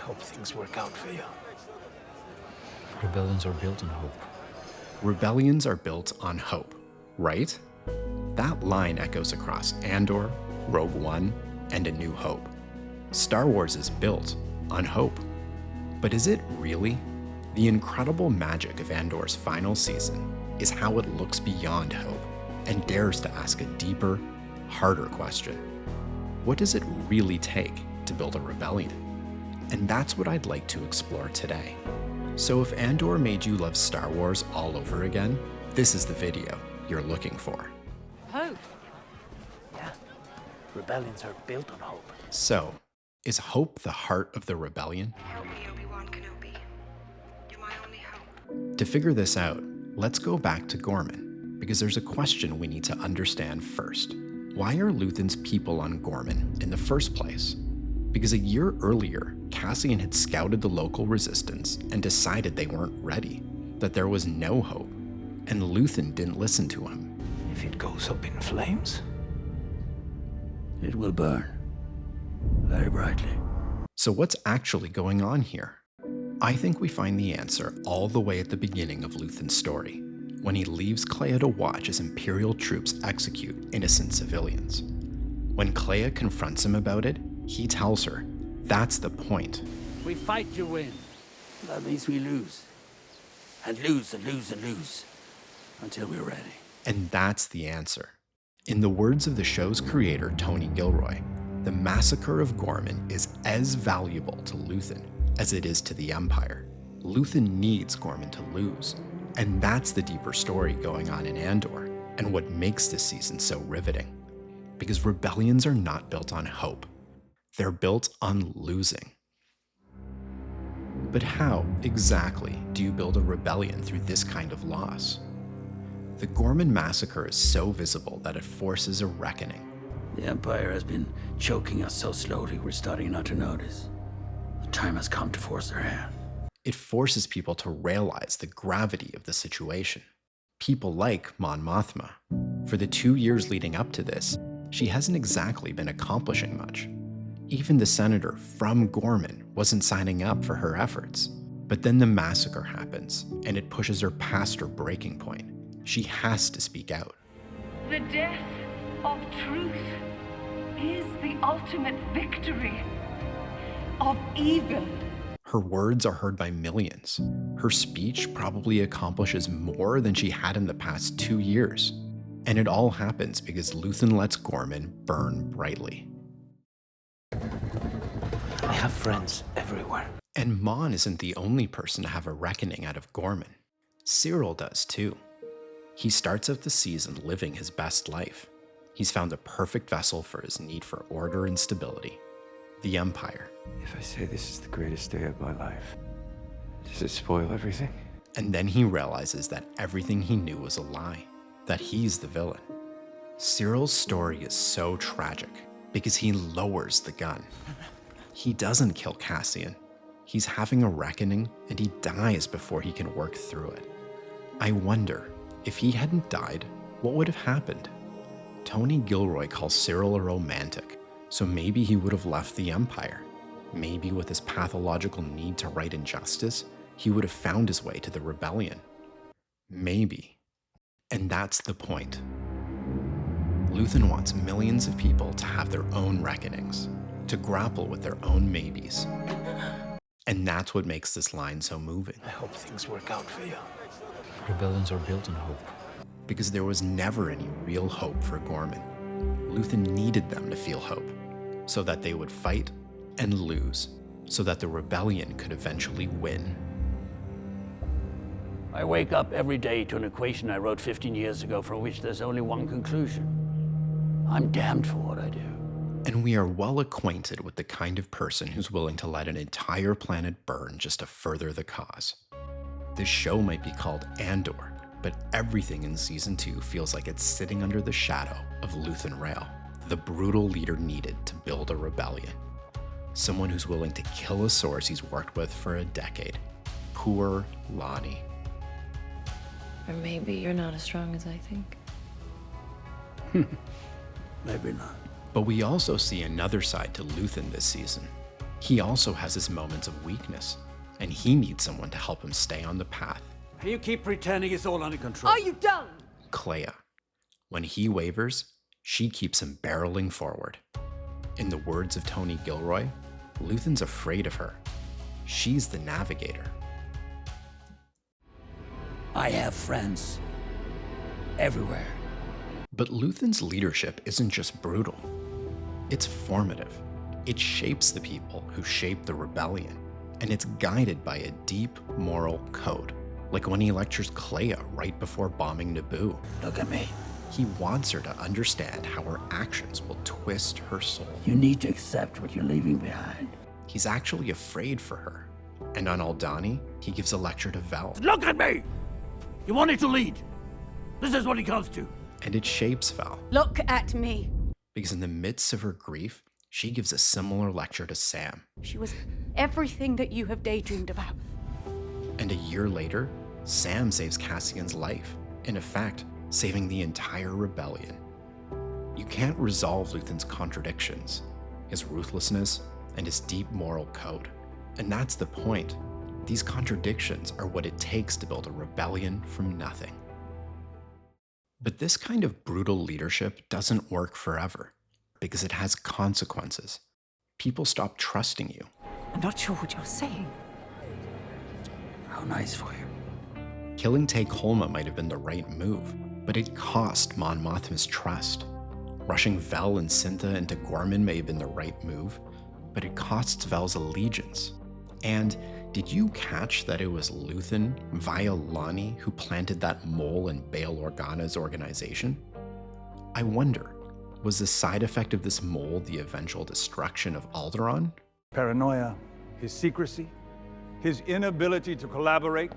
hope things work out for you. Rebellions are built on hope. Rebellions are built on hope, right? That line echoes across Andor, Rogue One, and A New Hope. Star Wars is built on hope. But is it really? The incredible magic of Andor's final season is how it looks beyond hope and dares to ask a deeper, harder question. What does it really take to build a rebellion? And that's what I'd like to explore today. So if Andor made you love Star Wars all over again, this is the video you're looking for. Hope. Yeah, rebellions are built on hope. So, is hope the heart of the rebellion? Help me, Obi-Wan Kenobi. You're my only hope. To figure this out, let's go back to Gorman, because there's a question we need to understand first. Why are Luthen's people on Gorman in the first place? Because a year earlier, Cassian had scouted the local resistance and decided they weren't ready, that there was no hope, and Luthen didn't listen to him. If it goes up in flames, it will burn very brightly. So what's actually going on here? I think we find the answer all the way at the beginning of Luthen's story, when he leaves Kleya to watch as Imperial troops execute innocent civilians. When Kleya confronts him about it, he tells her, that's the point. We fight to win. That means we lose. And lose and lose and lose. Until we're ready. And that's the answer. In the words of the show's creator, Tony Gilroy, the massacre of Gorman is as valuable to Luthen as it is to the Empire. Luthen needs Gorman to lose. And that's the deeper story going on in Andor, and what makes this season so riveting. Because rebellions are not built on hope. They're built on losing. But how exactly do you build a rebellion through this kind of loss? The Gorman massacre is so visible that it forces a reckoning. The Empire has been choking us so slowly we're starting not to notice. The time has come to force their hand. It forces people to realize the gravity of the situation. People like Mon Mothma. For the 2 years leading up to this, she hasn't exactly been accomplishing much. Even the senator from Gorman wasn't signing up for her efforts. But then the massacre happens, and it pushes her past her breaking point. She has to speak out. The death of truth is the ultimate victory of evil. Her words are heard by millions. Her speech probably accomplishes more than she had in the past 2 years. And it all happens because Luthen lets Gorman burn brightly. I have friends everywhere. And Mon isn't the only person to have a reckoning out of Gorman. Syril does too. He starts out the season living his best life. He's found a perfect vessel for his need for order and stability. The Empire. If I say this is the greatest day of my life, does it spoil everything? And then he realizes that everything he knew was a lie, that he's the villain. Syril's story is so tragic because he lowers the gun. He doesn't kill Cassian. He's having a reckoning and he dies before he can work through it. I wonder, if he hadn't died, what would have happened? Tony Gilroy calls Syril a romantic, so maybe he would have left the Empire. Maybe with his pathological need to right injustice, he would have found his way to the rebellion. Maybe. And that's the point. Luthen wants millions of people to have their own reckonings, to grapple with their own maybes. And that's what makes this line so moving. I hope things work out for you. Rebellions are built on hope. Because there was never any real hope for Gorman. Luthen needed them to feel hope, so that they would fight and lose, so that the rebellion could eventually win. I wake up every day to an equation I wrote 15 years ago from which there's only one conclusion. I'm damned for what I do. And we are well acquainted with the kind of person who's willing to let an entire planet burn just to further the cause. This show might be called Andor, but everything in Season 2 feels like it's sitting under the shadow of Luthen Rael, the brutal leader needed to build a rebellion. Someone who's willing to kill a source he's worked with for a decade. Poor Lonnie. Or maybe you're not as strong as I think. Maybe not. But we also see another side to Luthen this season. he also has his moments of weakness, and he needs someone to help him stay on the path. You keep pretending it's all under control. Are you done? Kleya. When he wavers, she keeps him barreling forward. In the words of Tony Gilroy, Luthen's afraid of her. She's the navigator. I have friends everywhere. But Luthen's leadership isn't just brutal. It's formative. It shapes the people who shape the rebellion, and it's guided by a deep moral code, like when he lectures Kleya right before bombing Naboo. Look at me. He wants her to understand how her actions will twist her soul. You need to accept what you're leaving behind. He's actually afraid for her. And on Aldhani, he gives a lecture to Vel. Look at me! You wanted to lead. This is what it comes to. And it shapes Vel, Look at me. because in the midst of her grief, she gives a similar lecture to Sam. She was everything that you have daydreamed about. And a year later, Sam saves Cassian's life, in effect, saving the entire rebellion. You can't resolve Luthen's contradictions, his ruthlessness, and his deep moral code. And that's the point. These contradictions are what it takes to build a rebellion from nothing. But this kind of brutal leadership doesn't work forever, because it has consequences. People stop trusting you. I'm not sure what you're saying. How nice for you. Killing Tay Kolma might have been the right move, but it cost Mon Mothma's trust. Rushing Vel and Syntha into Gorman may have been the right move, but it costs Vel's allegiance. And did you catch that it was Luthen via Lonnie who planted that mole in Bail Organa's organization? I wonder, was the side effect of this mole the eventual destruction of Alderaan? Paranoia, his secrecy, his inability to collaborate,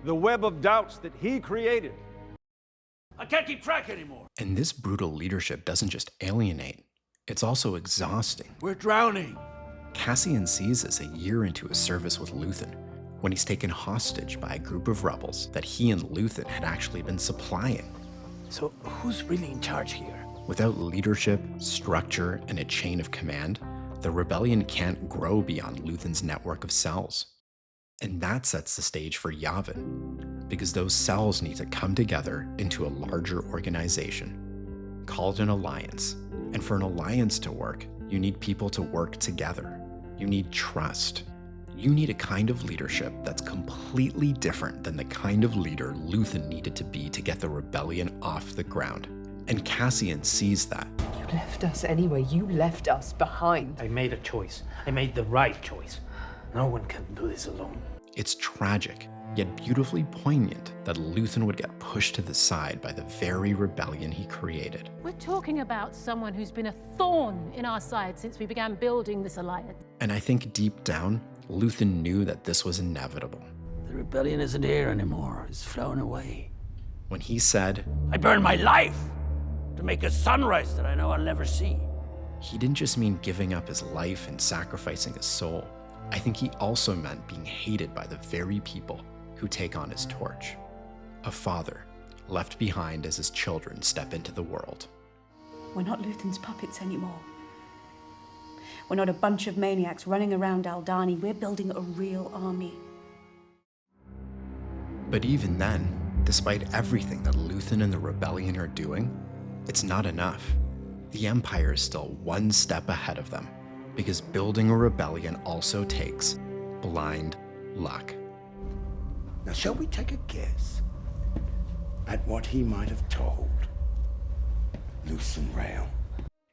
the web of doubts that he created. I can't keep track anymore. And this brutal leadership doesn't just alienate, it's also exhausting. We're drowning. Cassian sees this a year into his service with Luthen, when he's taken hostage by a group of rebels that he and Luthen had actually been supplying. So who's really in charge here? Without leadership, structure, and a chain of command, the rebellion can't grow beyond Luthen's network of cells. And that sets the stage for Yavin, because those cells need to come together into a larger organization, called an alliance. And for an alliance to work, you need people to work together. You need trust. You need a kind of leadership that's completely different than the kind of leader Luthen needed to be to get the rebellion off the ground. And Cassian sees that. You left us anyway. You left us behind. I made a choice. I made the right choice. No one can do this alone. It's tragic, yet beautifully poignant that Luthen would get pushed to the side by the very rebellion he created. We're talking about someone who's been a thorn in our side since we began building this alliance. And I think deep down, Luthen knew that this was inevitable. The rebellion isn't here anymore. It's flown away. When he said, I burned my life to make a sunrise that I know I'll never see. he didn't just mean giving up his life and sacrificing his soul. I think he also meant being hated by the very people who take on his torch. A father left behind as his children step into the world. We're not Luthen's puppets anymore. We're not a bunch of maniacs running around Aldhani. We're building a real army. But even then, despite everything that Luthen and the rebellion are doing, it's not enough. The Empire is still one step ahead of them, because building a rebellion also takes blind luck. Now, shall we take a guess at what he might have told Luthen Rail?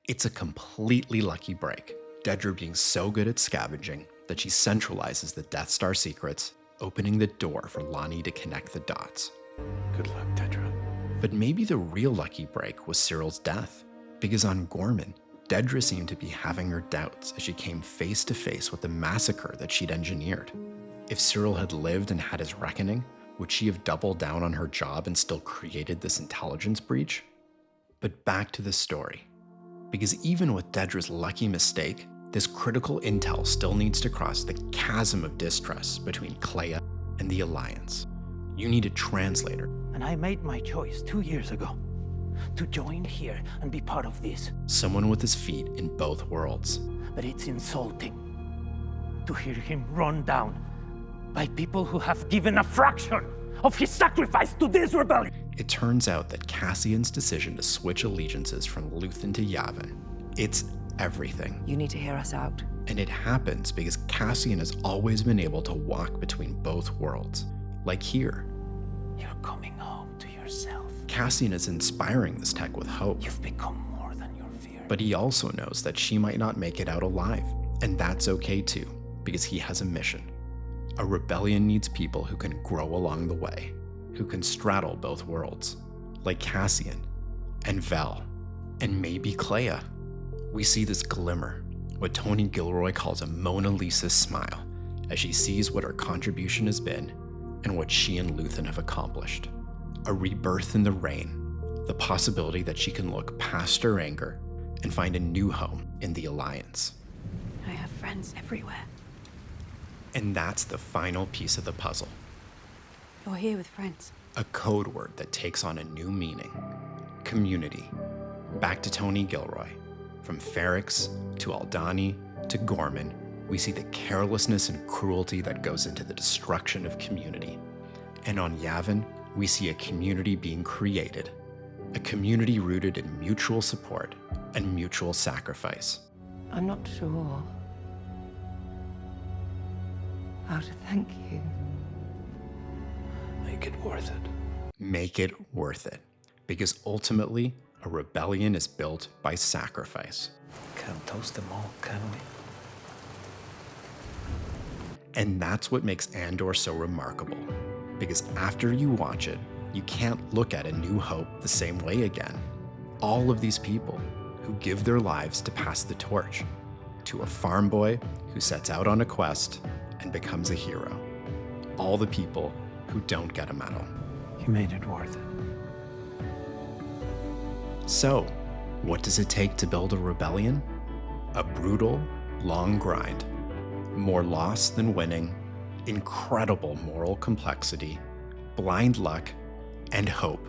It's a completely lucky break, Dedra being so good at scavenging that she centralizes the Death Star secrets, opening the door for Lonnie to connect the dots. Good luck, Dedra. But maybe the real lucky break was Syril's death, because on Gorman, Dedra seemed to be having her doubts as she came face to face with the massacre that she'd engineered. If Syril had lived and had his reckoning, would she have doubled down on her job and still created this intelligence breach? But back to the story. Because even with Dedra's lucky mistake, this critical intel still needs to cross the chasm of distrust between Kleya and the Alliance. You need a translator. And I made my choice 2 years ago to join here and be part of this. Someone with his feet in both worlds. But it's insulting. to hear him run down by people who have given a fraction of his sacrifice to this rebellion. It turns out that Cassian's decision to switch allegiances from Luthen to Yavin, it's everything. You need to hear us out. And it happens because Cassian has always been able to walk between both worlds. Like here. You're coming home to yourself. Cassian is inspiring this tech with hope. You've become more than your fear. But he also knows that she might not make it out alive. And that's okay too, because he has a mission. A rebellion needs people who can grow along the way, who can straddle both worlds, like Cassian, and Vel, and maybe Kleya. We see this glimmer, what Tony Gilroy calls a Mona Lisa smile, as she sees what her contribution has been and what she and Luthen have accomplished. A rebirth in the rain, the possibility that she can look past her anger and find a new home in the Alliance. I have friends everywhere. And that's the final piece of the puzzle. You're here with friends. A code word that takes on a new meaning. Community. Back to Tony Gilroy. From Ferrix to Aldhani to Gorman, we see the carelessness and cruelty that goes into the destruction of community. And on Yavin, we see a community being created. A community rooted in mutual support and mutual sacrifice. I'm not sure how to thank you. Make it worth it. Make it worth it. Because ultimately, a rebellion is built by sacrifice. Can't toast them all, can we? And that's what makes Andor so remarkable. Because after you watch it, you can't look at A New Hope the same way again. All of these people who give their lives to pass the torch to a farm boy who sets out on a quest and becomes a hero. All the people who don't get a medal. You made it worth it. So, what does it take to build a rebellion? A brutal, long grind. More loss than winning, incredible moral complexity, blind luck, and hope.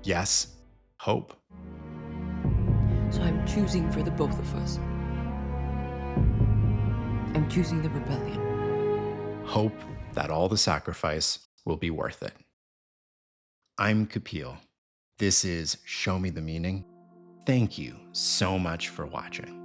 Yes, hope. So I'm choosing for the both of us. I'm choosing the rebellion. Hope that all the sacrifice will be worth it. I'm Kapil. This is Show Me the Meaning. Thank you so much for watching.